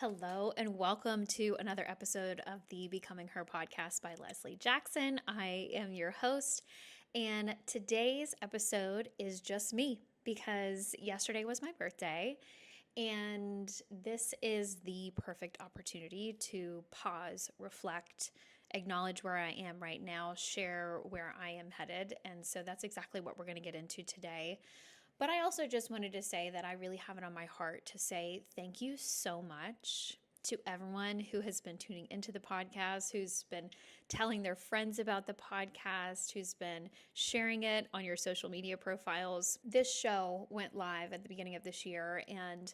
Hello, and welcome to another episode of the Becoming Her podcast by Leslie Jackson. I am your host, and today's episode is just me because yesterday was my birthday, and this is the perfect opportunity to pause, reflect, acknowledge where I am right now, share where I am headed. And so that's exactly what we're going to get into today. But I also just wanted to say that I really have it on my heart to say thank you so much to everyone who has been tuning into the podcast, who's been telling their friends about the podcast, who's been sharing it on your social media profiles. This show went live at the beginning of this year, and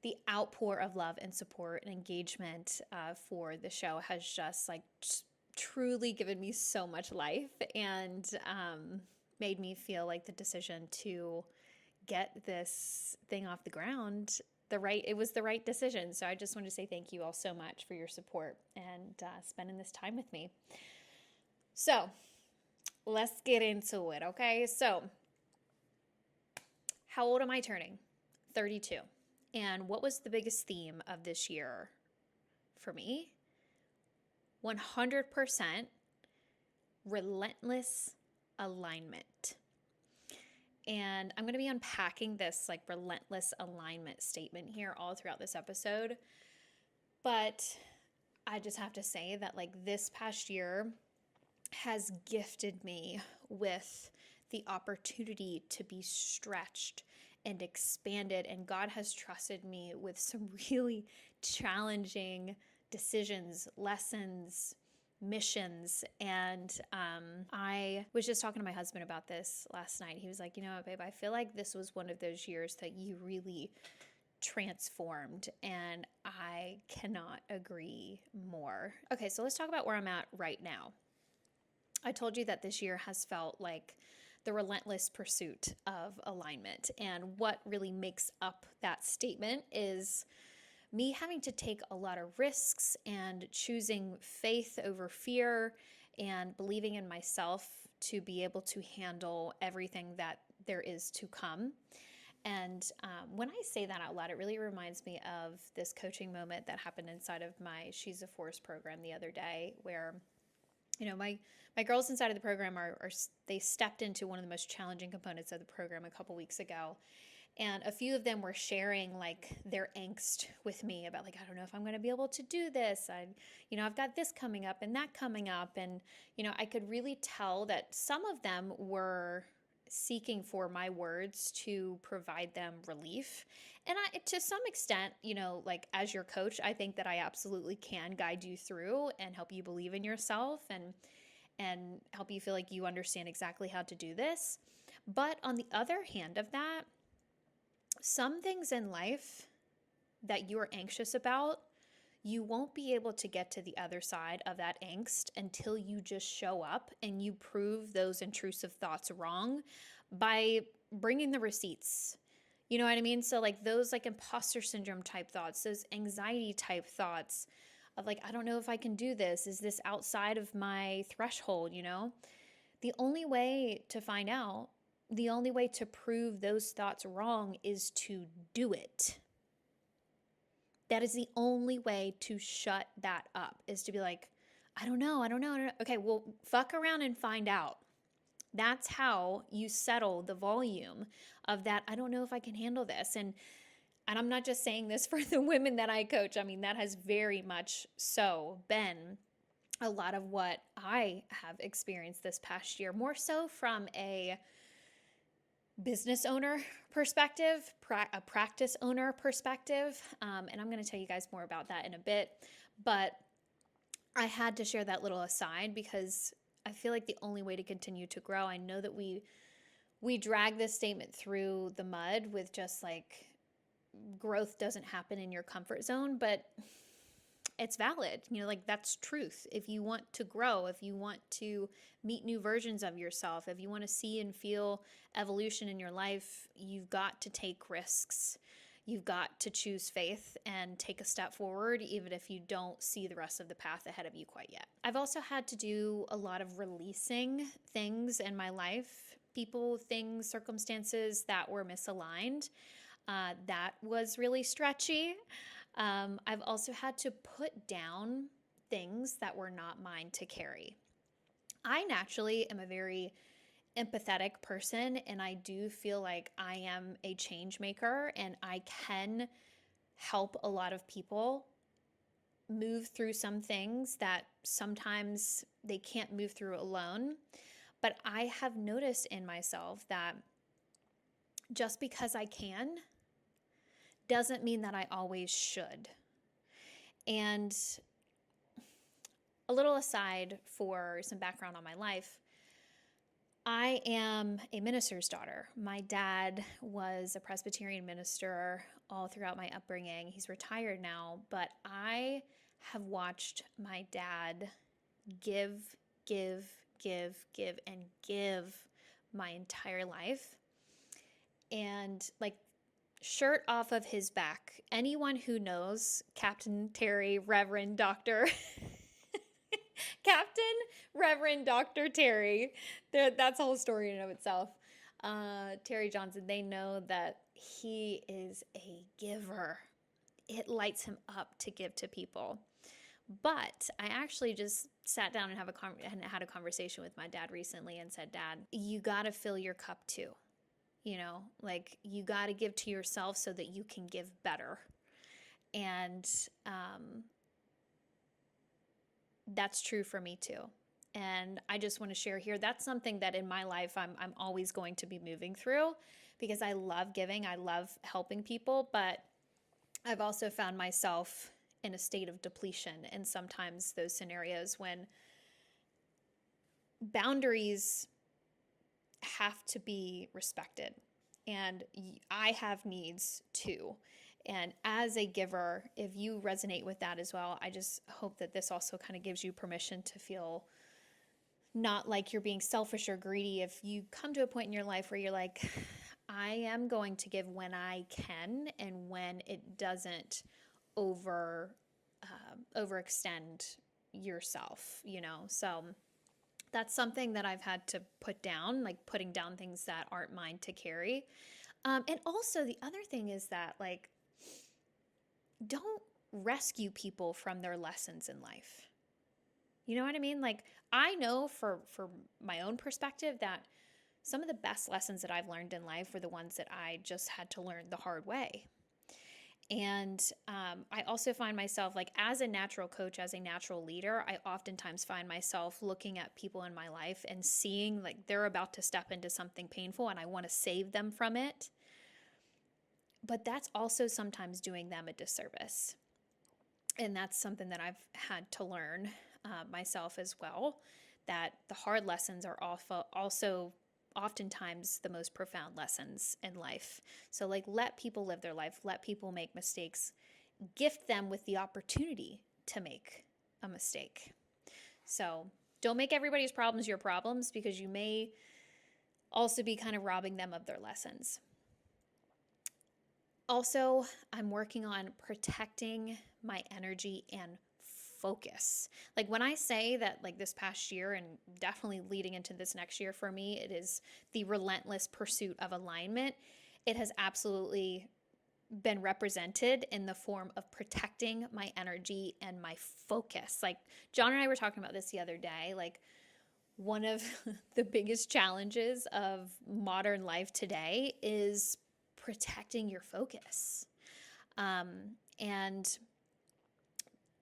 the outpour of love and support and engagement for the show has just truly given me so much life and made me feel like the decision to get this thing off the ground, it was the right decision. So I just want to say thank you all so much for your support and spending this time with me. So let's get into it, okay? So how old am I turning? 32. And what was the biggest theme of this year for me? 100% relentless alignment. And I'm going to be unpacking this relentless alignment statement here all throughout this episode. But I just have to say that this past year has gifted me with the opportunity to be stretched and expanded. And God has trusted me with some really challenging decisions, lessons, missions. And I was just talking to my husband about this last night. He was like, you know what, babe, I feel like this was one of those years that you really transformed, and I cannot agree more. Okay, so let's talk about where I'm at right now. I told you that this year has felt like the relentless pursuit of alignment, and what really makes up that statement is me having to take a lot of risks and choosing faith over fear and believing in myself to be able to handle everything that there is to come. And when I say that out loud, it really reminds me of this coaching moment that happened inside of my She's a Force program the other day, where my girls inside of the program they stepped into one of the most challenging components of the program a couple weeks ago. And a few of them were sharing their angst with me about I don't know if I'm going to be able to do this. I've got this coming up and that coming up. And, I could really tell that some of them were seeking for my words to provide them relief. And to some extent, as your coach, I think that I absolutely can guide you through and help you believe in yourself and help you feel like you understand exactly how to do this. But on the other hand of that, some things in life that you're anxious about, you won't be able to get to the other side of that angst until you just show up and you prove those intrusive thoughts wrong by bringing the receipts. You know what I mean? So those imposter syndrome type thoughts, those anxiety type thoughts of I don't know if I can do this. Is this outside of my threshold, The only way to find out, the only way to prove those thoughts wrong is to do it. That is the only way to shut that up, is to be I don't know. Okay, well, fuck around and find out. That's how you settle the volume of that. I don't know if I can handle this. And I'm not just saying this for the women that I coach. I mean, that has very much so been a lot of what I have experienced this past year, more so from a business owner perspective, a practice owner perspective. And I'm going to tell you guys more about that in a bit. But I had to share that little aside because I feel like the only way to continue to grow, I know that we drag this statement through the mud with just growth doesn't happen in your comfort zone, but it's valid. That's truth. If you want to grow, if you want to meet new versions of yourself, if you want to see and feel evolution in your life, you've got to take risks. You've got to choose faith and take a step forward, even if you don't see the rest of the path ahead of you quite yet. I've also had to do a lot of releasing things in my life, people, things, circumstances that were misaligned. That was really stretchy. I've also had to put down things that were not mine to carry. I naturally am a very empathetic person, and I do feel like I am a change maker, and I can help a lot of people move through some things that sometimes they can't move through alone. But I have noticed in myself that just because I can doesn't mean that I always should. And a little aside for some background on my life, I am a minister's daughter. My dad was a Presbyterian minister all throughout my upbringing. He's retired now, but I have watched my dad give, and give my entire life. And like, shirt off of his back. Anyone who knows Captain Terry, Reverend Dr. Captain Reverend Dr. Terry, that's a whole story in and of itself. Terry Johnson, they know that he is a giver. It lights him up to give to people. But I actually just sat down and had a conversation with my dad recently and said, Dad, you got to fill your cup too. You know, like, you got to give to yourself so that you can give better. And that's true for me too. And I just want to share here, that's something that in my life I'm always going to be moving through, because I love giving, I love helping people, but I've also found myself in a state of depletion in sometimes those scenarios when boundaries have to be respected. And I have needs too. And as a giver, if you resonate with that as well, I just hope that this also kind of gives you permission to feel not like you're being selfish or greedy. If you come to a point in your life where you're like, I am going to give when I can and when it doesn't overextend yourself, you know? So that's something that I've had to put down, like putting down things that aren't mine to carry. And also the other thing is that, like, don't rescue people from their lessons in life. You know what I mean? Like, I know for my own perspective that some of the best lessons that I've learned in life were the ones that I just had to learn the hard way. And I also find myself, like, as a natural coach, as a natural leader, I oftentimes find myself looking at people in my life and seeing like they're about to step into something painful and I want to save them from it. But that's also sometimes doing them a disservice. And that's something that I've had to learn myself as well, that the hard lessons are also oftentimes the most profound lessons in life. So, like, let people live their life, let people make mistakes, gift them with the opportunity to make a mistake. So don't make everybody's problems your problems, because you may also be kind of robbing them of their lessons. Also, I'm working on protecting my energy and focus. Like, when I say that, like, this past year and definitely leading into this next year for me, it is the relentless pursuit of alignment. It has absolutely been represented in the form of protecting my energy and my focus. Like, John and I were talking about this the other day. Like, one of the biggest challenges of modern life today is protecting your focus. And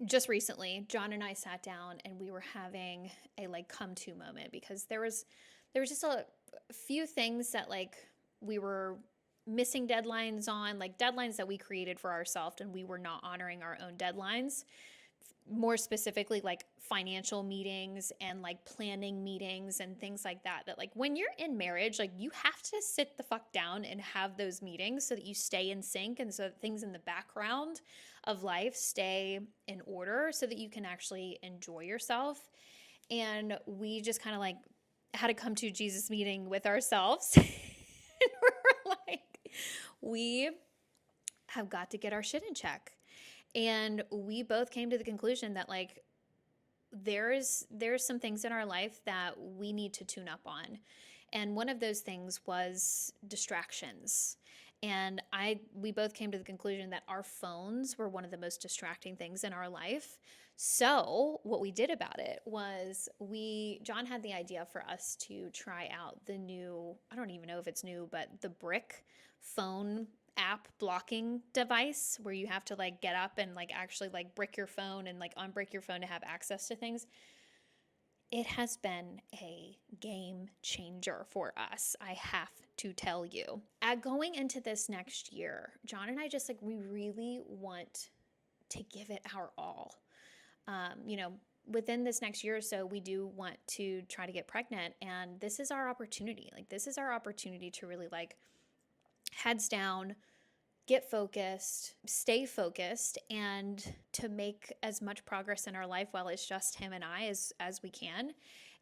just recently, John and I sat down and we were having a like come to moment, because there was just a few things that, like, we were missing deadlines on, like deadlines that we created for ourselves, and we were not honoring our own deadlines. More specifically, like financial meetings and like planning meetings and things like that. That, like, when you're in marriage, like, you have to sit the fuck down and have those meetings so that you stay in sync, and so that things in the background of life stay in order so that you can actually enjoy yourself. And we just kind of like had to come to Jesus meeting with ourselves. And we're like, we have got to get our shit in check. And we both came to the conclusion that, like, there's some things in our life that we need to tune up on. And one of those things was distractions. And we both came to the conclusion that our phones were one of the most distracting things in our life. So what we did about it was John had the idea for us to try out the new, I don't even know if it's new, but the Brick phone app blocking device where you have to like get up and like actually like brick your phone and like unbrick your phone to have access to things. It has been a game changer for us, I have to tell you. Going into this next year, John and I just like, we really want to give it our all. Within this next year or so, we do want to try to get pregnant, and this is our opportunity. Like, this is our opportunity to really like heads down, get focused, stay focused, and to make as much progress in our life while it's just him and I as we can.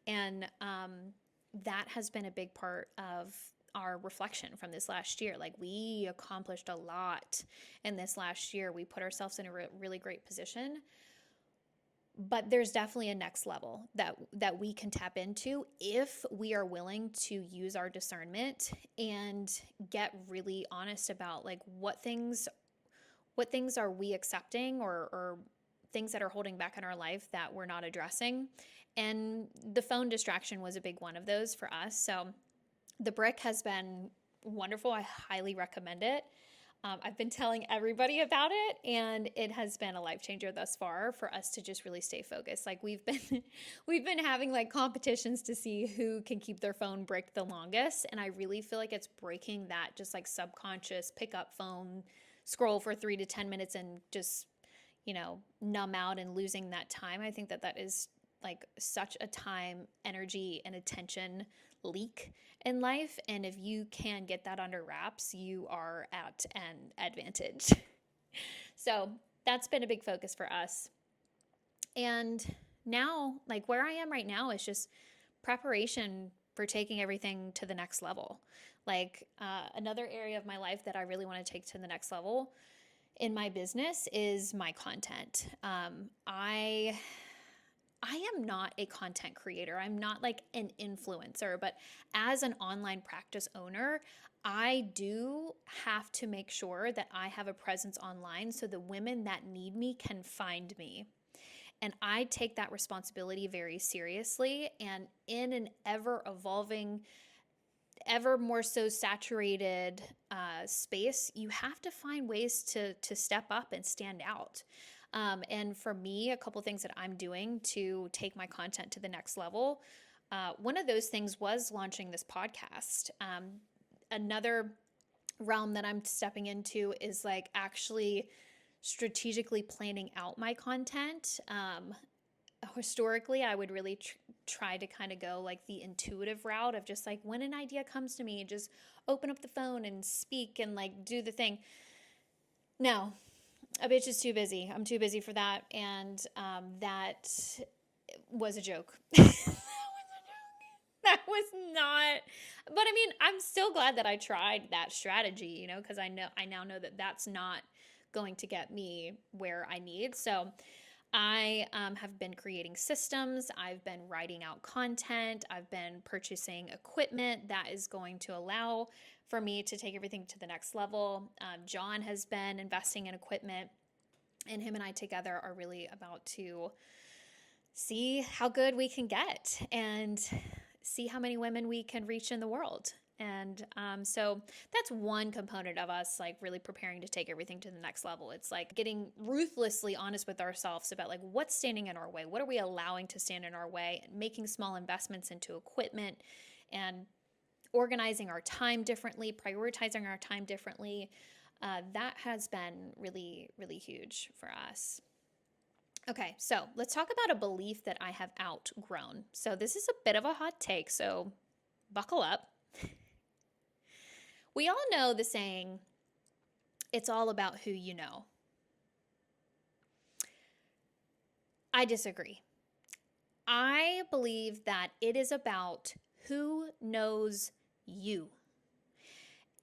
And that has been a big part of our reflection from this last year. Like, we accomplished a lot in this last year. We put ourselves in a really great position. But there's definitely a next level that we can tap into if we are willing to use our discernment and get really honest about like what things are we accepting or things that are holding back in our life that we're not addressing. And the phone distraction was a big one of those for us. So the Brick has been wonderful. I highly recommend it. I've been telling everybody about it, and it has been a life changer thus far for us to just really stay focused. Like, we've been having like competitions to see who can keep their phone bricked the longest, and I really feel like it's breaking that just like subconscious pick up phone, scroll for 3 to 10 minutes and just, numb out and losing that time. I think that is like such a time, energy, and attention leak in life. And if you can get that under wraps, you are at an advantage. So that's been a big focus for us. And now, like where I am right now is just preparation for taking everything to the next level. Like another area of my life that I really want to take to the next level in my business is my content. I am not a content creator. I'm not like an influencer, but as an online practice owner, I do have to make sure that I have a presence online so the women that need me can find me. And I take that responsibility very seriously. And in an ever evolving, ever more so saturated space, you have to find ways to step up and stand out. And for me, a couple things that I'm doing to take my content to the next level. One of those things was launching this podcast. Another realm that I'm stepping into is like actually strategically planning out my content. Historically, I would really try to kind of go like the intuitive route of just like when an idea comes to me, just open up the phone and speak and like do the thing. No. A bitch is too busy. I'm too busy for that. And that was a joke. That was not. But I mean, I'm still glad that I tried that strategy, because I now know that that's not going to get me where I need. So I have been creating systems. I've been writing out content. I've been purchasing equipment that is going to allow for me to take everything to the next level. John has been investing in equipment, and him and I together are really about to see how good we can get and see how many women we can reach in the world. And so that's one component of us like really preparing to take everything to the next level. It's like getting ruthlessly honest with ourselves about like what's standing in our way, what are we allowing to stand in our way, and making small investments into equipment and organizing our time differently, prioritizing our time differently. That has been really, really huge for us. Okay, so let's talk about a belief that I have outgrown. So this is a bit of a hot take, so buckle up. We all know the saying, it's all about who you know. I disagree. I believe that it is about who knows you.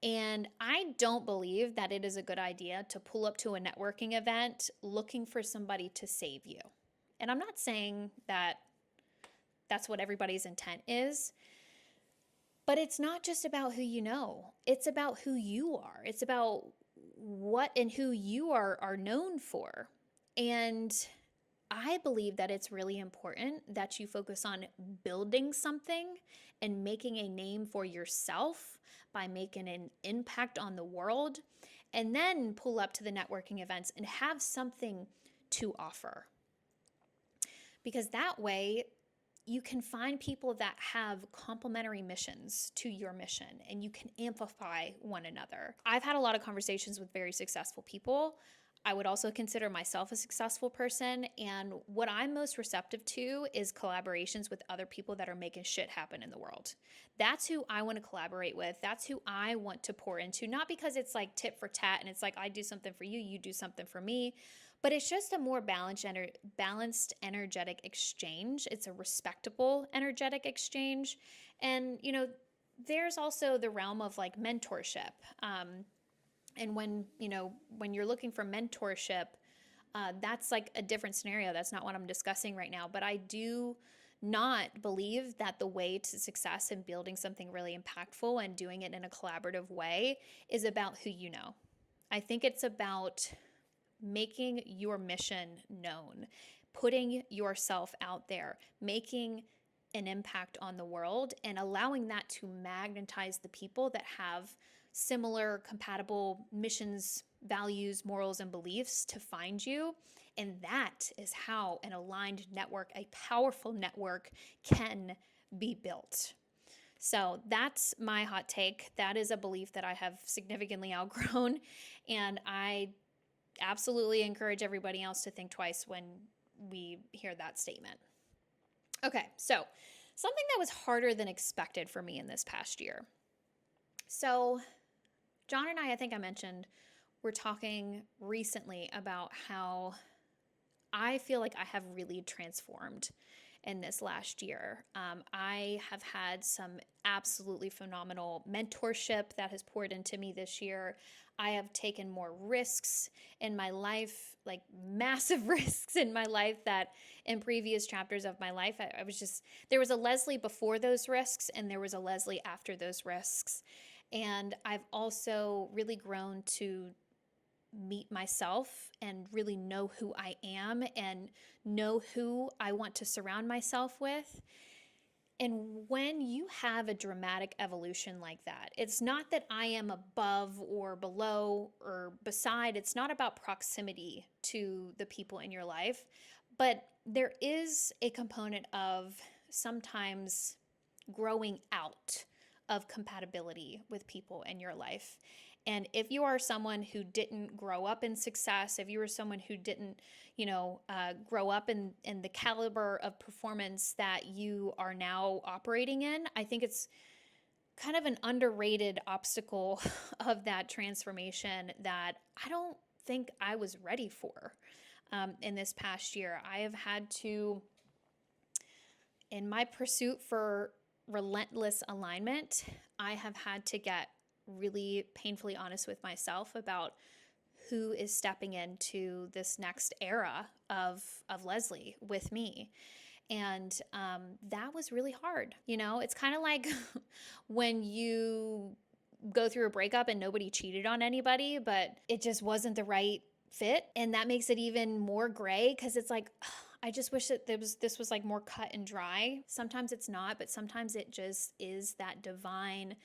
And I don't believe that it is a good idea to pull up to a networking event looking for somebody to save you. And I'm not saying that that's what everybody's intent is. But it's not just about who you know. It's about who you are. It's about what and who you are known for. And I believe that it's really important that you focus on building something and making a name for yourself by making an impact on the world, and then pull up to the networking events and have something to offer. Because that way, you can find people that have complementary missions to your mission and you can amplify one another. I've had a lot of conversations with very successful people. I would also consider myself a successful person. And what I'm most receptive to is collaborations with other people that are making shit happen in the world. That's who I want to collaborate with. That's who I want to pour into. Not because it's like tit for tat and it's like I do something for you, you do something for me. But it's just a more balanced, energetic exchange. It's a respectable, energetic exchange. And, there's also the realm of like mentorship. And when you're looking for mentorship, that's like a different scenario. That's not what I'm discussing right now. But I do not believe that the way to success in building something really impactful and doing it in a collaborative way is about who you know. I think it's about making your mission known, putting yourself out there, making an impact on the world, and allowing that to magnetize the people that have similar, compatible missions, values, morals, and beliefs to find you. And that is how an aligned network, a powerful network, can be built. So that's my hot take. That is a belief that I have significantly outgrown, and I absolutely encourage everybody else to think twice when we hear that statement. Okay, so something that was harder than expected for me in this past year. So John and I think I mentioned, we're talking recently about how I feel like I have really transformed in this last year. I have had some absolutely phenomenal mentorship that has poured into me this year. I have taken more risks in my life, like massive risks in my life that in previous chapters of my life, there was a Leslie before those risks and there was a Leslie after those risks. And I've also really grown to meet myself and really know who I am and know who I want to surround myself with. And when you have a dramatic evolution like that, it's not that I am above or below or beside. It's not about proximity to the people in your life, but there is a component of sometimes growing out of compatibility with people in your life. And if you are someone who didn't grow up in success, if you are someone who didn't, grow up in the caliber of performance that you are now operating in, I think it's kind of an underrated obstacle of that transformation that I don't think I was ready for in this past year. I have had to, in my pursuit for relentless alignment, I have had to get really painfully honest with myself about who is stepping into this next era of Leslie with me. And that was really hard. It's kind of like when you go through a breakup and nobody cheated on anybody, but it just wasn't the right fit. And that makes it even more gray because it's like, I just wish that this was like more cut and dry. Sometimes it's not, but sometimes it just is that divine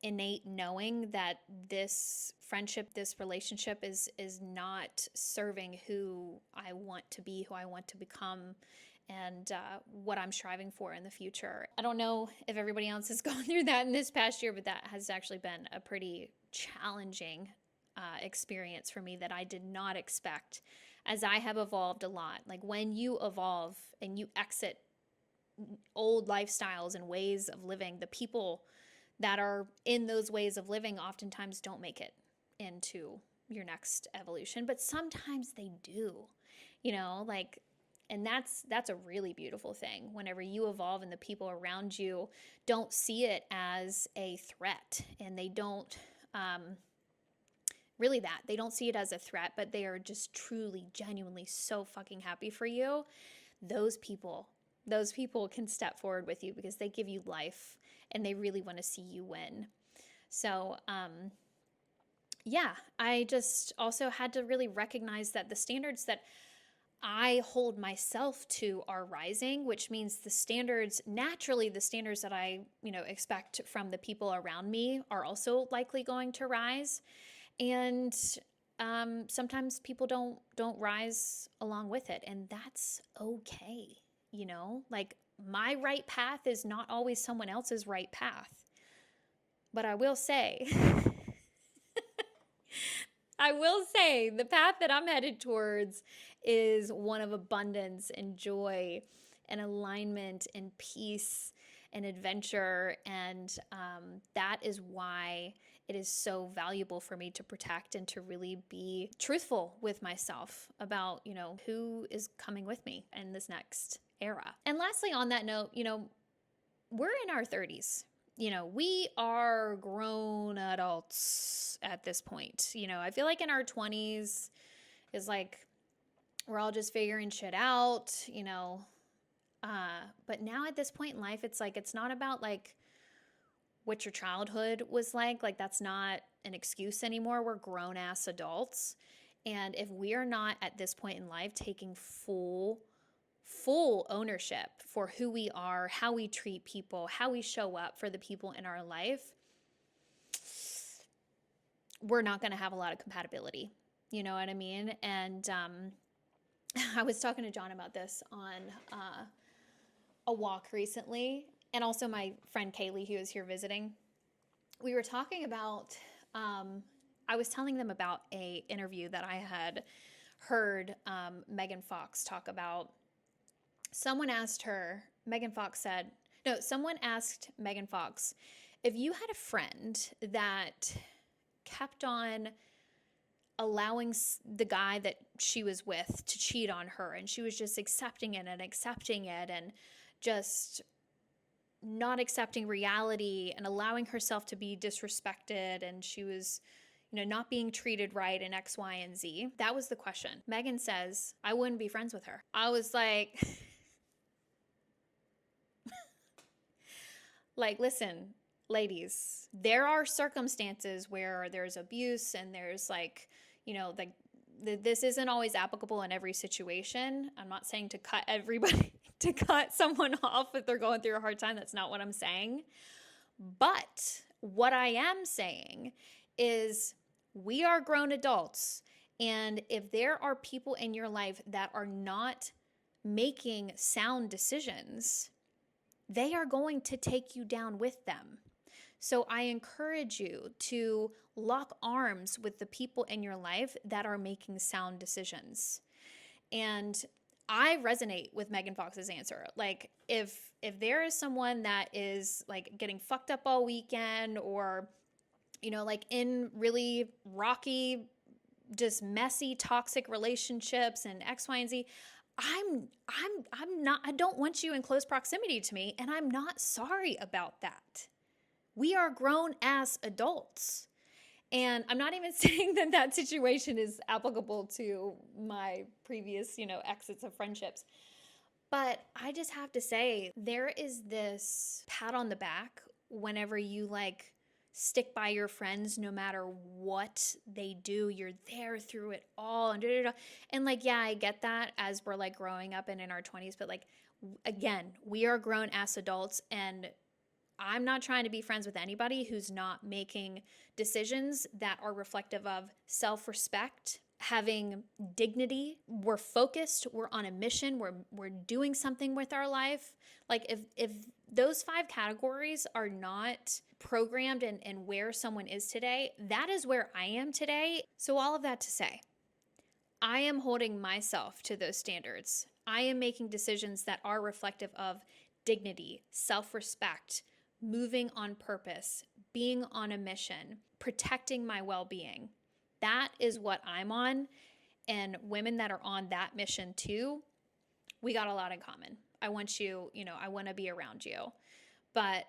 innate knowing that this friendship, this relationship is not serving who I want to be, who I want to become, and what I'm striving for in the future. I don't know if everybody else has gone through that in this past year, but that has actually been a pretty challenging experience for me that I did not expect, as I have evolved a lot. Like when you evolve and you exit old lifestyles and ways of living, the people that are in those ways of living oftentimes don't make it into your next evolution, but sometimes they do, and that's a really beautiful thing whenever you evolve and the people around you don't see it as a threat, and they don't they don't see it as a threat, but they are just truly, genuinely so fucking happy for you. Those people Those people can step forward with you because they give you life and they really want to see you win. So, yeah, I just also had to really recognize that the standards that I hold myself to are rising, which means the standards, naturally, the standards that I, expect from the people around me are also likely going to rise. And sometimes people don't rise along with it, and that's okay. Like my right path is not always someone else's right path. But I will say, the path that I'm headed towards is one of abundance and joy and alignment and peace and adventure. And that is why it is so valuable for me to protect and to really be truthful with myself about, who is coming with me in this next era. And lastly, on that note, we're in our 30s. We are grown adults at this point. I feel like in our 20s is like we're all just figuring shit out, but now at this point in life, it's like it's not about like what your childhood was like. Like that's not an excuse anymore. We're grown ass adults. And if we are not at this point in life taking full ownership for who we are, how we treat people, how we show up for the people in our life, we're not going to have a lot of compatibility. You know what I mean? And I was talking to John about this on a walk recently, and also my friend Kaylee, who was here visiting. We were talking about, I was telling them about a interview that I had heard Megan Fox talk about. Someone asked Megan Fox, if you had a friend that kept on allowing the guy that she was with to cheat on her, and she was just accepting it and just not accepting reality and allowing herself to be disrespected, and she was not being treated right in X, Y, and Z. That was the question. Megan says, I wouldn't be friends with her. I was like, like, listen, ladies, there are circumstances where there's abuse and there's like, this isn't always applicable in every situation. I'm not saying to cut everybody, to cut someone off if they're going through a hard time. That's not what I'm saying. But what I am saying is we are grown adults. And if there are people in your life that are not making sound decisions, they are going to take you down with them. So I encourage you to lock arms with the people in your life that are making sound decisions. And I resonate with Megan Fox's answer. Like if there is someone that is like getting fucked up all weekend, or like in really rocky, just messy, toxic relationships and X, Y, and Z, I'm not, I don't want you in close proximity to me, and I'm not sorry about that. We are grown ass adults. And I'm not even saying that situation is applicable to my previous, exits of friendships. But I just have to say, there is this pat on the back whenever you like stick by your friends no matter what they do. You're there through it all. And like, yeah, I get that as we're like growing up and in our 20s. But like, again, we are grown ass adults, and I'm not trying to be friends with anybody who's not making decisions that are reflective of self-respect, having dignity. We're focused, we're on a mission, we're doing something with our life. Like if those 5 categories are not programmed in where someone is today, that is where I am today. So all of that to say, I am holding myself to those standards. I am making decisions that are reflective of dignity, self-respect, moving on purpose, being on a mission, protecting my well-being. That is what I'm on. And women that are on that mission too, we got a lot in common. I want you, I want to be around you. But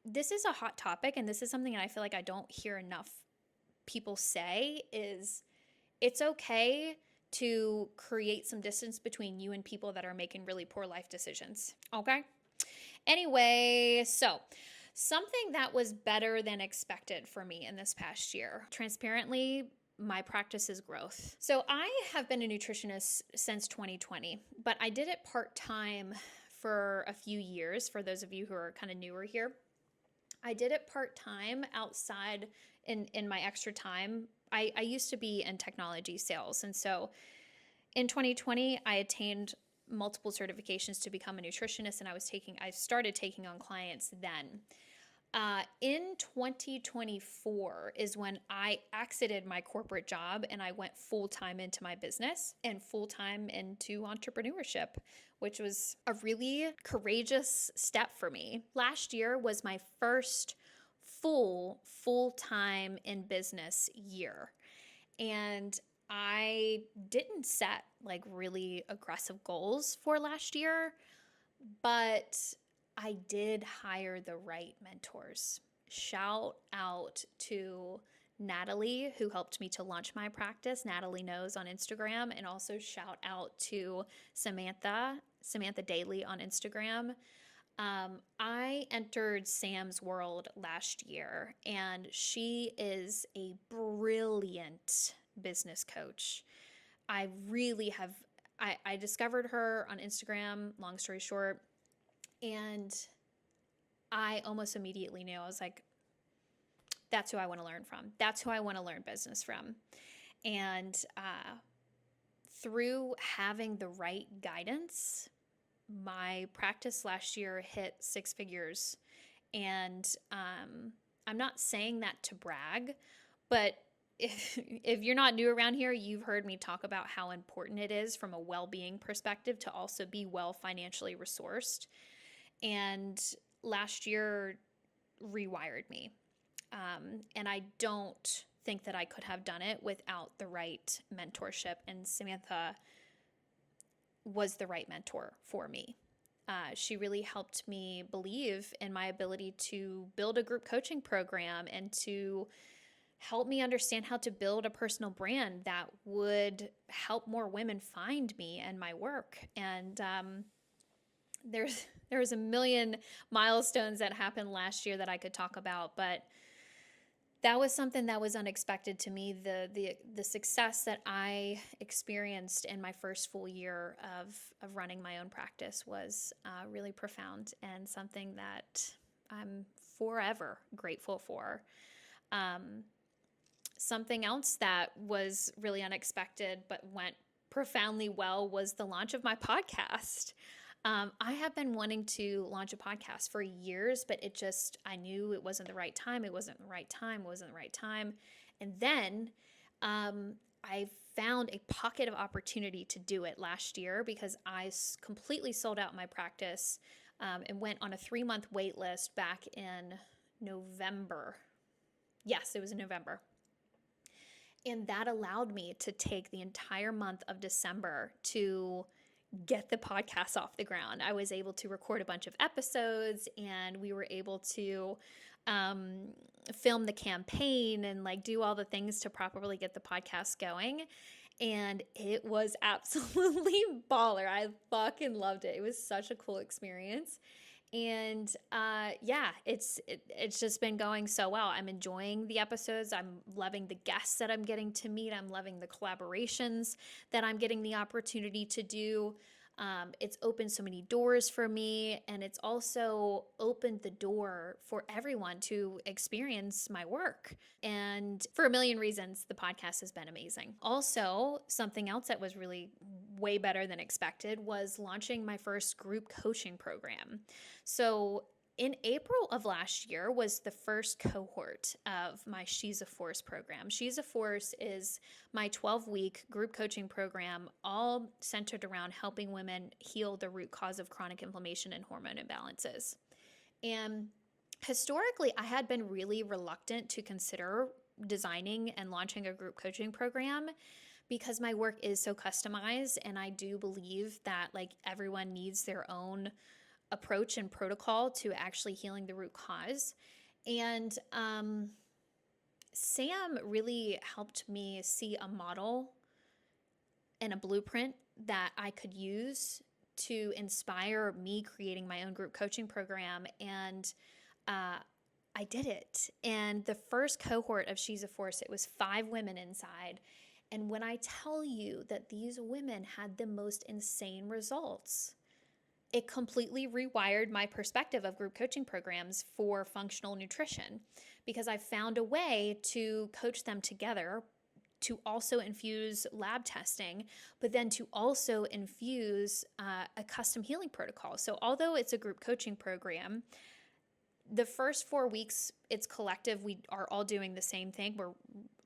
this is a hot topic, and this is something that I feel like I don't hear enough people say, is it's okay to create some distance between you and people that are making really poor life decisions. Okay? Anyway, so something that was better than expected for me in this past year, transparently, my practice's growth. So I have been a nutritionist since 2020, but I did it part-time for a few years. For those of you who are kind of newer here, I did it part-time outside in my extra time. I used to be in technology sales. And so in 2020, I attained multiple certifications to become a nutritionist, and I started taking on clients then. In 2024 is when I exited my corporate job and I went full-time into my business and full-time into entrepreneurship, which was a really courageous step for me. Last year was my first full-time in business year. And I didn't set like really aggressive goals for last year, but I did hire the right mentors. Shout out to Natalie, who helped me to launch my practice. Natalie Knows on Instagram. And also shout out to Samantha Daly on Instagram. I entered Sam's world last year, and she is a brilliant business coach. I discovered her on Instagram, long story short, and I almost immediately knew. I was like, that's who I want to learn from. That's who I want to learn business from. And through having the right guidance, my practice last year hit 6 figures. And I'm not saying that to brag, but if you're not new around here, you've heard me talk about how important it is from a well-being perspective to also be well financially resourced. And last year rewired me. And I don't think that I could have done it without the right mentorship. And Samantha was the right mentor for me. She really helped me believe in my ability to build a group coaching program and to help me understand how to build a personal brand that would help more women find me and my work. And there's a million milestones that happened last year that I could talk about, but that was something that was unexpected to me. The success that I experienced in my first full year of running my own practice was really profound and something that I'm forever grateful for. Something else that was really unexpected but went profoundly well was the launch of my podcast. I have been wanting to launch a podcast for years, but I knew it wasn't the right time. It wasn't the right time. And then I found a pocket of opportunity to do it last year because I completely sold out my practice and went on a 3-month wait list back in November. Yes, it was in November. And that allowed me to take the entire month of December to get the podcast off the ground. I was able to record a bunch of episodes, and we were able to film the campaign and like do all the things to properly get the podcast going. And it was absolutely baller. I fucking loved it. It was such a cool experience. And it's just been going so well. I'm enjoying the episodes. I'm loving the guests that I'm getting to meet. I'm loving the collaborations that I'm getting the opportunity to do. It's opened so many doors for me, and it's also opened the door for everyone to experience my work. And for a million reasons, the podcast has been amazing. Also, something else that was really way better than expected was launching my first group coaching program. So in April of last year was the first cohort of my She's a Force program. She's a Force is my 12-week group coaching program, all centered around helping women heal the root cause of chronic inflammation and hormone imbalances. And historically, I had been really reluctant to consider designing and launching a group coaching program because my work is so customized, and I do believe that like everyone needs their own approach and protocol to actually healing the root cause. And Sam really helped me see a model and a blueprint that I could use to inspire me creating my own group coaching program. And I did it. And the first cohort of She's a Force, it was 5 women inside. And when I tell you that these women had the most insane results, it completely rewired my perspective of group coaching programs for functional nutrition, because I found a way to coach them together, to also infuse lab testing, but then to also infuse a custom healing protocol. So although it's a group coaching program, the first 4 weeks, it's collective. We are all doing the same thing. We're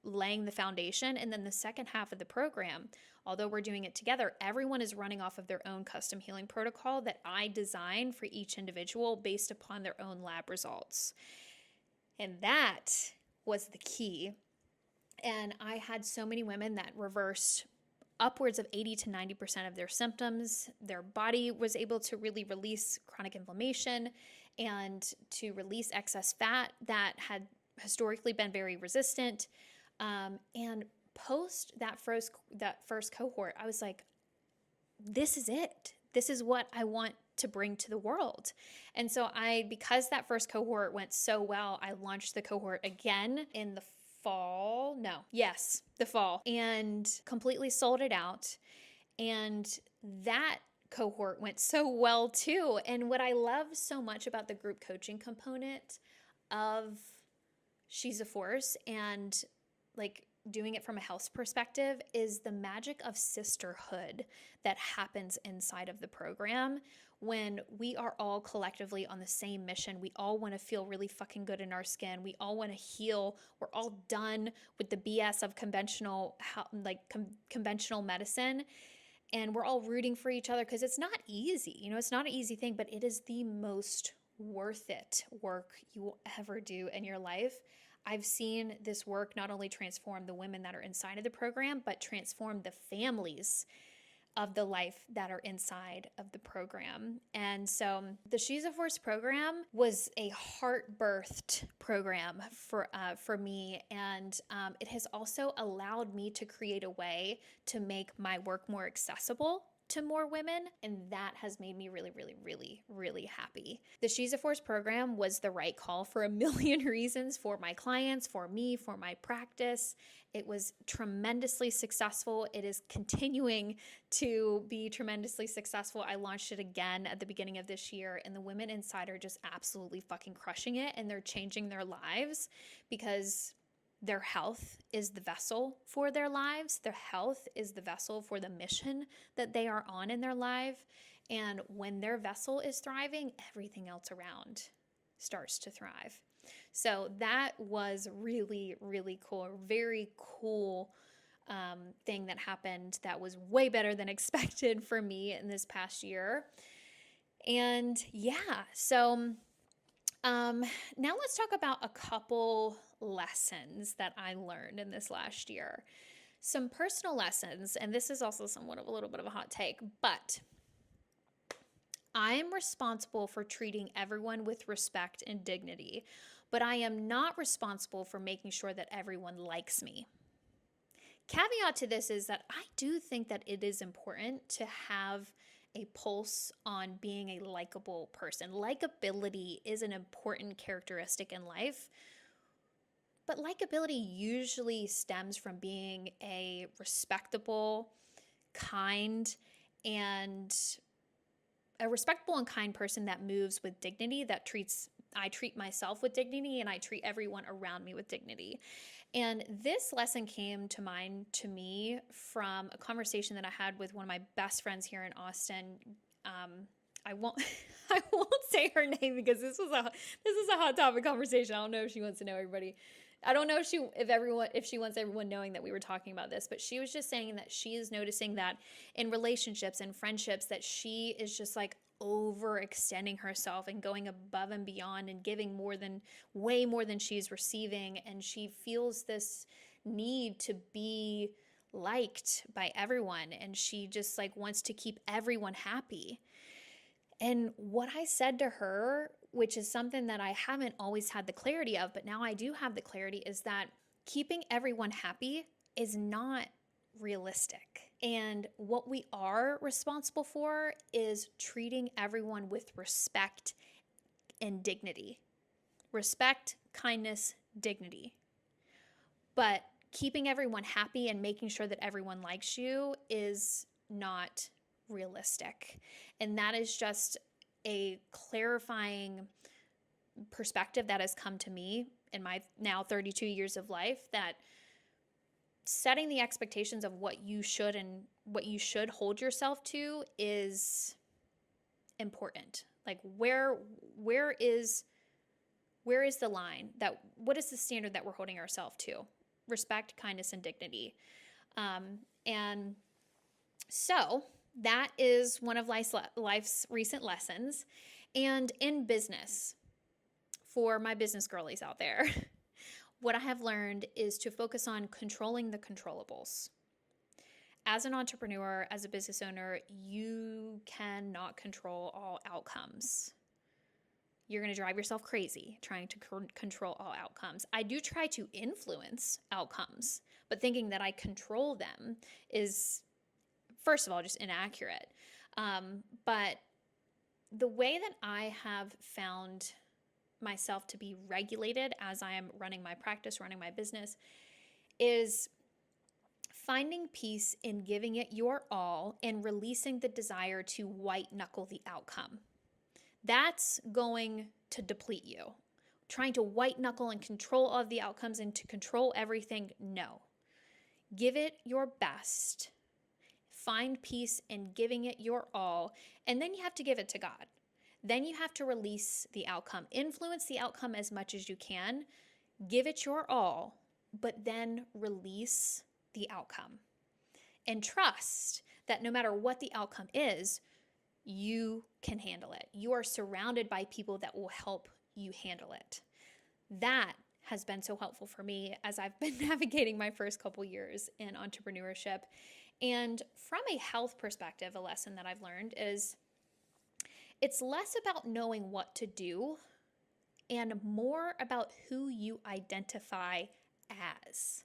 laying the foundation. And then the second half of the program, although we're doing it together, everyone is running off of their own custom healing protocol that I design for each individual based upon their own lab results. And that was the key. And I had so many women that reversed upwards of 80 to 90% of their symptoms. Their body was able to really release chronic inflammation and to release excess fat that had historically been very resistant. And post that first cohort, I was like, this is it. This is what I want to bring to the world. And so because that first cohort went so well, I launched the cohort again in the fall, and completely sold it out. And that cohort went so well too. And what I love so much about the group coaching component of She's a Force, and like doing it from a health perspective, is the magic of sisterhood that happens inside of the program when we are all collectively on the same mission. We all want to feel really fucking good in our skin. We all want to heal. We're all done with the BS of conventional medicine. And we're all rooting for each other because it's not easy. It's not an easy thing, but it is the most worth it work you will ever do in your life. I've seen this work not only transform the women that are inside of the program, but transform the families of the life that are inside of the program. And so the She's a Force program was a heart-birthed program for me. And it has also allowed me to create a way to make my work more accessible to more women. And that has made me really, really, really, really happy. The She's a Force program was the right call for a million reasons, for my clients, for me, for my practice. It was tremendously successful. It is continuing to be tremendously successful. I launched it again at the beginning of this year, and the women inside are just absolutely fucking crushing it, and they're changing their lives because their health is the vessel for their lives. Their health is the vessel for the mission that they are on in their life. And when their vessel is thriving, everything else around starts to thrive. So that was really, really cool. A very cool thing that happened that was way better than expected for me in this past year. And yeah, so now let's talk about a couple lessons that I learned in this last year. Some personal lessons, and this is also somewhat of a little bit of a hot take, but I am responsible for treating everyone with respect and dignity, but I am not responsible for making sure that everyone likes me. Caveat to this is that I do think that it is important to have a pulse on being a likable person. Likability is an important characteristic in life, but likability usually stems from being a respectable, kind, and person that moves with dignity, I treat myself with dignity, and I treat everyone around me with dignity. And this lesson came to mind to me from a conversation that I had with one of my best friends here in Austin. I won't say her name because this is a hot topic conversation. I don't know if she wants to know everybody. I don't know if she wants everyone knowing that we were talking about this, but she was just saying that she is noticing that in relationships and friendships that she is just like overextending herself and going above and beyond and giving way more than she's receiving. And she feels this need to be liked by everyone. And she just like wants to keep everyone happy. And what I said to her, which is something that I haven't always had the clarity of, but now I do have the clarity, is that keeping everyone happy is not realistic. And what we are responsible for is treating everyone with respect and dignity. Respect, kindness, dignity. But keeping everyone happy and making sure that everyone likes you is not realistic. And that is just a clarifying perspective that has come to me in my now 32 years of life, that setting the expectations of what you should and what you should hold yourself to is important. Like where is the line? That what is the standard that we're holding ourselves to? Respect, kindness, and dignity. And so that is one of life's recent lessons. And in business, for my business girlies out there, what I have learned is to focus on controlling the controllables. As an entrepreneur, as a business owner, you cannot control all outcomes. You're going to drive yourself crazy trying to control all outcomes. I do try to influence outcomes, but thinking that I control them is, first of all, just inaccurate. But the way that I have found myself to be regulated as I am running my practice, running my business, is finding peace in giving it your all and releasing the desire to white knuckle the outcome. That's going to deplete you. Trying to white knuckle and control all of the outcomes and to control everything, no. Give it your best. Find peace in giving it your all, and then you have to give it to God. Then you have to release the outcome. Influence the outcome as much as you can. Give it your all, but then release the outcome. And trust that no matter what the outcome is, you can handle it. You are surrounded by people that will help you handle it. That has been so helpful for me as I've been navigating my first couple years in entrepreneurship. And from a health perspective, a lesson that I've learned is it's less about knowing what to do and more about who you identify as.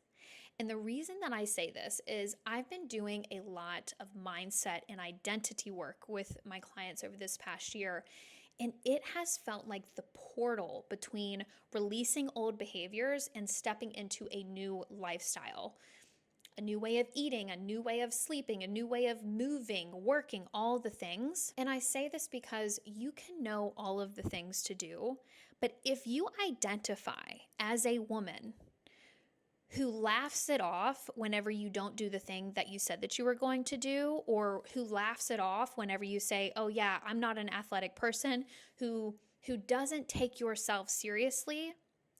And the reason that I say this is I've been doing a lot of mindset and identity work with my clients over this past year, and it has felt like the portal between releasing old behaviors and stepping into a new lifestyle. A new way of eating, a new way of sleeping, a new way of moving, working, all the things. And I say this because you can know all of the things to do, but if you identify as a woman who laughs it off whenever you don't do the thing that you said that you were going to do, or who laughs it off whenever you say, oh yeah, I'm not an athletic person, who doesn't take yourself seriously,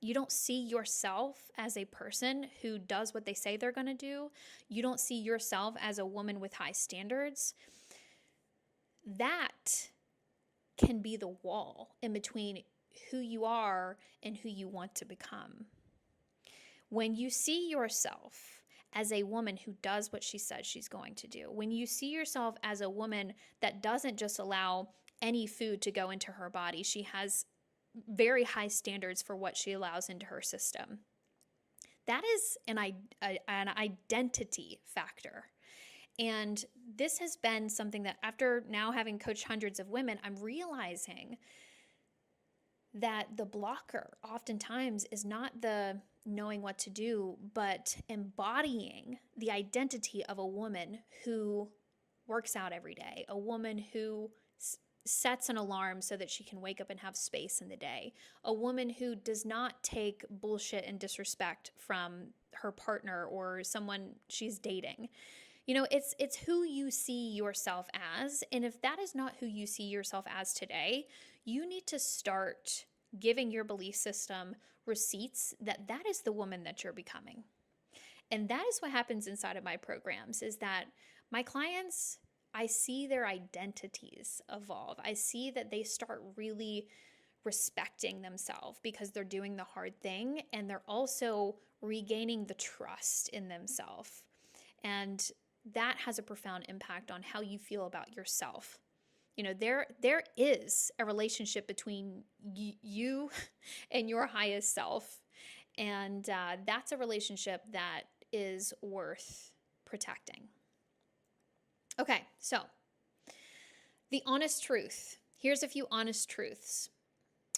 you don't see yourself as a person who does what they say they're going to do, you don't see yourself as a woman with high standards, that can be the wall in between who you are and who you want to become. When you see yourself as a woman who does what she says she's going to do, when you see yourself as a woman that doesn't just allow any food to go into her body, she has very high standards for what she allows into her system. That is an identity factor. And this has been something that after now having coached hundreds of women, I'm realizing that the blocker oftentimes is not the knowing what to do, but embodying the identity of a woman who works out every day, a woman who sets an alarm so that she can wake up and have space in the day, a woman who does not take bullshit and disrespect from her partner or someone she's dating. You know, it's who you see yourself as. And if that is not who you see yourself as today, you need to start giving your belief system receipts that that is the woman that you're becoming. And that is what happens inside of my programs, is that my clients, I see their identities evolve. I see that they start really respecting themselves because they're doing the hard thing, and they're also regaining the trust in themselves. And that has a profound impact on how you feel about yourself. You know, there is a relationship between you and your highest self, and that's a relationship that is worth protecting. Okay, so the honest truth. Here's a few honest truths.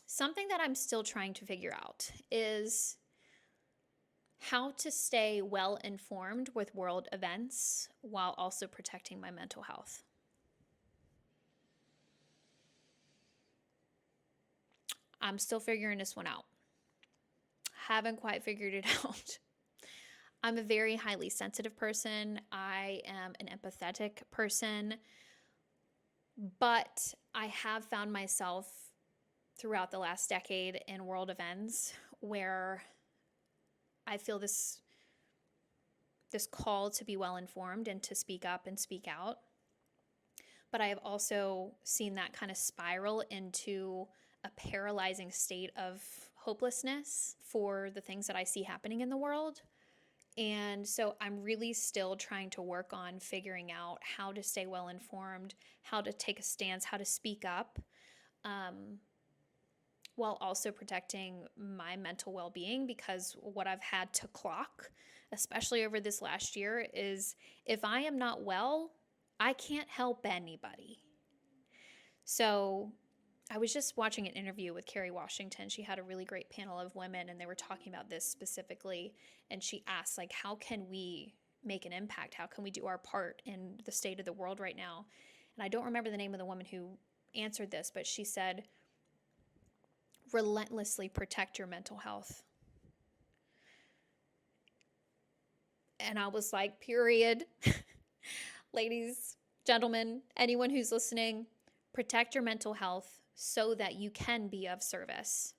Something that I'm still trying to figure out is how to stay well informed with world events while also protecting my mental health. I'm still figuring this one out. Haven't quite figured it out. I'm a very highly sensitive person. I am an empathetic person. But I have found myself throughout the last decade in world events where I feel this call to be well informed and to speak up and speak out. But I have also seen that kind of spiral into a paralyzing state of hopelessness for the things that I see happening in the world. And so I'm really still trying to work on figuring out how to stay well informed, how to take a stance, how to speak up, while also protecting my mental well-being, because what I've had to clock, especially over this last year, is if I am not well, I can't help anybody. So I was just watching an interview with Kerry Washington. She had a really great panel of women, and they were talking about this specifically. And she asked, like, how can we make an impact? How can we do our part in the state of the world right now? And I don't remember the name of the woman who answered this, but she said, relentlessly protect your mental health. And I was like, period. Ladies, gentlemen, anyone who's listening, protect your mental health so that you can be of service.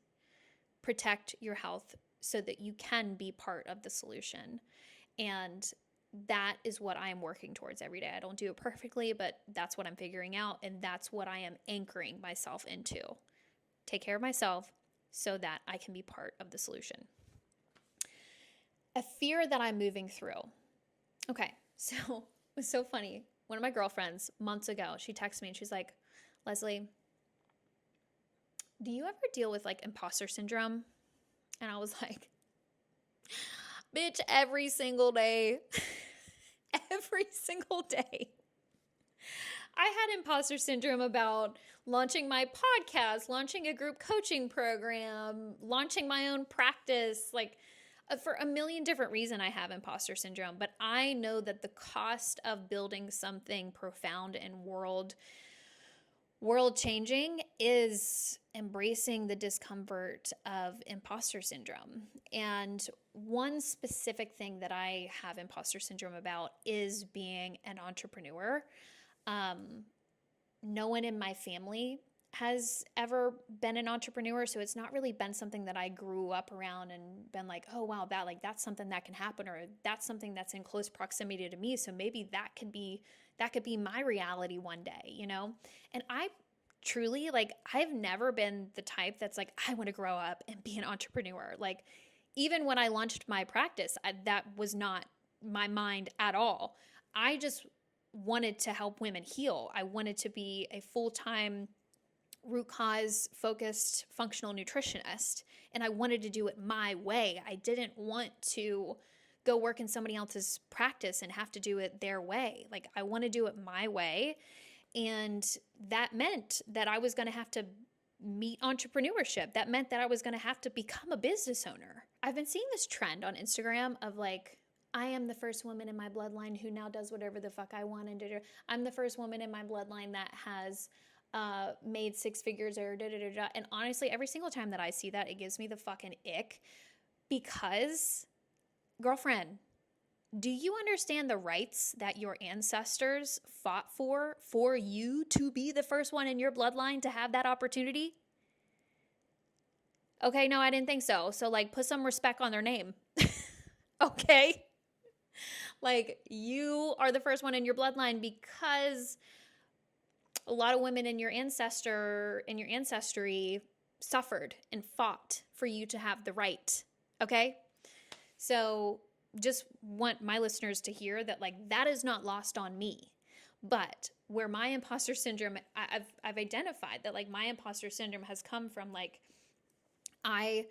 Protect your health so that you can be part of the solution. And that is what I am working towards every day. I don't do it perfectly, but that's what I'm figuring out. And that's what I am anchoring myself into. Take care of myself so that I can be part of the solution. A fear that I'm moving through. Okay, so it was so funny. One of my girlfriends months ago, she texted me and she's like, Leslie, do you ever deal with like imposter syndrome? And I was like, bitch, every single day. Every single day. I had imposter syndrome about launching my podcast, launching a group coaching program, launching my own practice. Like, for a million different reasons, I have imposter syndrome. But I know that the cost of building something profound and world changing is embracing the discomfort of imposter syndrome. And one specific thing that I have imposter syndrome about is being an entrepreneur. No one in my family has ever been an entrepreneur, so it's not really been something that I grew up around and been like, oh wow, that's something that can happen, or that's something that's in close proximity to me, so maybe that could be my reality one day, you know? And I truly, like, I've never been the type that's like, I want to grow up and be an entrepreneur. Like, even when I launched my practice, that was not my mind at all. I just wanted to help women heal. I wanted to be a full-time root cause focused functional nutritionist, and I wanted to do it my way. I didn't want to go work in somebody else's practice and have to do it their way. Like, I want to do it my way. And that meant that I was going to have to meet entrepreneurship. That meant that I was going to have to become a business owner. I've been seeing this trend on Instagram of like, I am the first woman in my bloodline who now does whatever the fuck I want to do. I'm the first woman in my bloodline that has made six figures or da-da-da-da. And honestly, every single time that I see that, it gives me the fucking ick, because, girlfriend, do you understand the rights that your ancestors fought for you to be the first one in your bloodline to have that opportunity? Okay, no, I didn't think so. So, like, put some respect on their name. Okay? Like, you are the first one in your bloodline because a lot of women in your ancestry suffered and fought for you to have the right. Okay? So just want my listeners to hear that, like, that is not lost on me. But where my imposter syndrome, I've identified that, like, my imposter syndrome has come from, like, I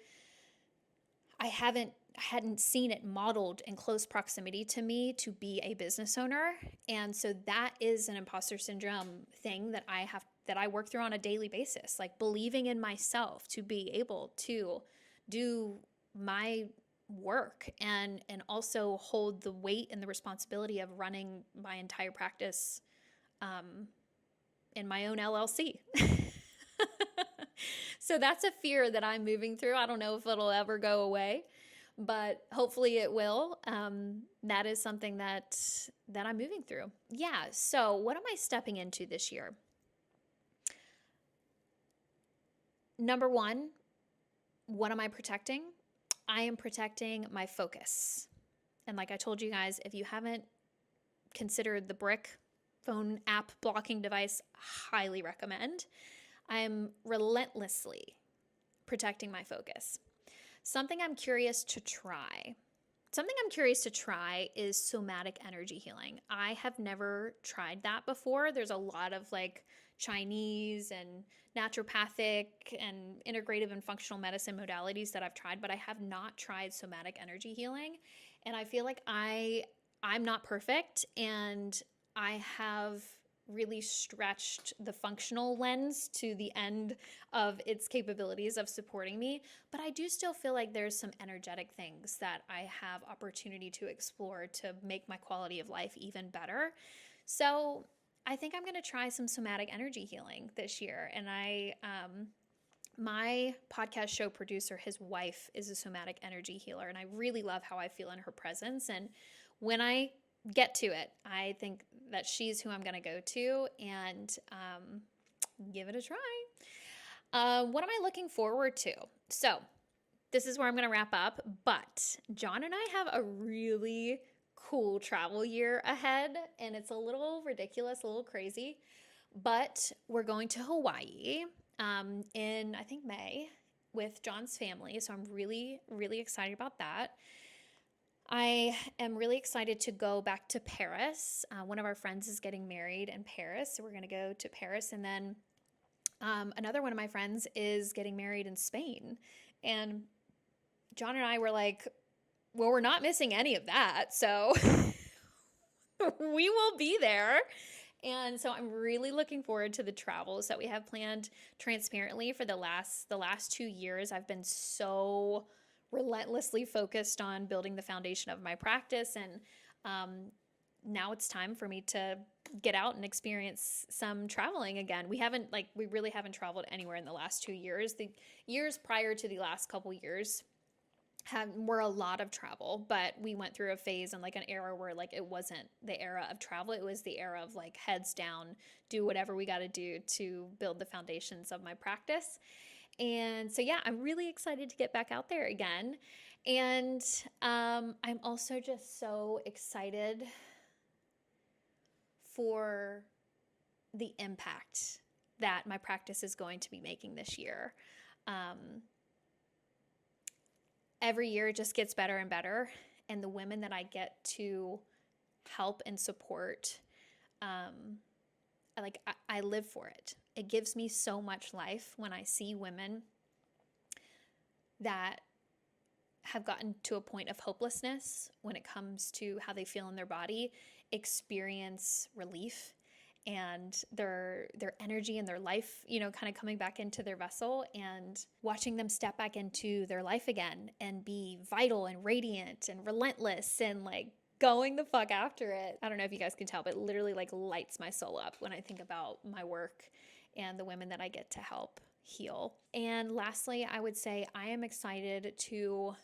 haven't hadn't seen it modeled in close proximity to me to be a business owner. And so that is an imposter syndrome thing that I work through on a daily basis, like believing in myself to be able to do my work and also hold the weight and the responsibility of running my entire practice in my own LLC. So that's a fear that I'm moving through. I don't know if it'll ever go away, but hopefully it will. That is something that I'm moving through. Yeah. So what am I stepping into this year? Number one, what am I protecting? I am protecting my focus. And like I told you guys, if you haven't considered the Brick phone app blocking device, highly recommend. I'm relentlessly protecting my focus. Something I'm curious to try is somatic energy healing. I have never tried that before. There's a lot of like Chinese and naturopathic and integrative and functional medicine modalities that I've tried, but I have not tried somatic energy healing. And I feel like I'm not perfect, and I have really stretched the functional lens to the end of its capabilities of supporting me, but I do still feel like there's some energetic things that I have opportunity to explore to make my quality of life even better. So I think I'm going to try some somatic energy healing this year. And my podcast show producer, his wife is a somatic energy healer, and I really love how I feel in her presence. And when I get to it, I think that she's who I'm going to go to and give it a try. What am I looking forward to? So this is where I'm going to wrap up, but John and I have a really cool travel year ahead, and it's a little ridiculous, a little crazy, but we're going to Hawaii in, I think, May with John's family. So I'm really, really excited about that. I am really excited to go back to Paris. One of our friends is getting married in Paris, so we're going to go to Paris. And then another one of my friends is getting married in Spain. And John and I were like, well, we're not missing any of that, so we will be there. And so I'm really looking forward to the travels that we have planned. Transparently, for the last 2 years, I've been so relentlessly focused on building the foundation of my practice, and now it's time for me to get out and experience some traveling again. We really haven't traveled anywhere in the last 2 years. The years prior to the last couple years were a lot of travel, but we went through a phase and like an era where like it wasn't the era of travel, it was the era of like heads down, do whatever we got to do to build the foundations of my practice. And so, yeah, I'm really excited to get back out there again. And I'm also just so excited for the impact that my practice is going to be making this year. Every year it just gets better and better. And the women that I get to help and support, I live for it. It gives me so much life when I see women that have gotten to a point of hopelessness when it comes to how they feel in their body, experience relief, and their energy and their life, kind of coming back into their vessel, and watching them step back into their life again and be vital and radiant and relentless and like going the fuck after it. I don't know if you guys can tell, but it literally like lights my soul up when I think about my work and the women that I get to help heal. And lastly, I would say I am excited to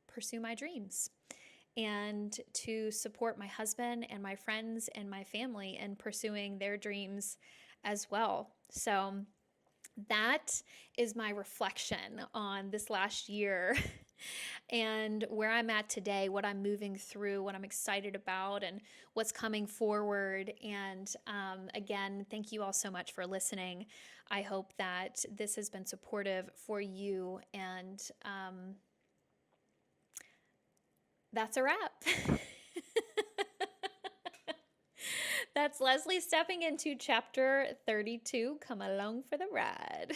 pursue my dreams and to support my husband and my friends and my family in pursuing their dreams as well. So that is my reflection on this last year and where I'm at today, what I'm moving through, what I'm excited about, and what's coming forward. And again, thank you all so much for listening. I hope that this has been supportive for you, and that's a wrap. That's Leslie stepping into chapter 32. Come along for the ride.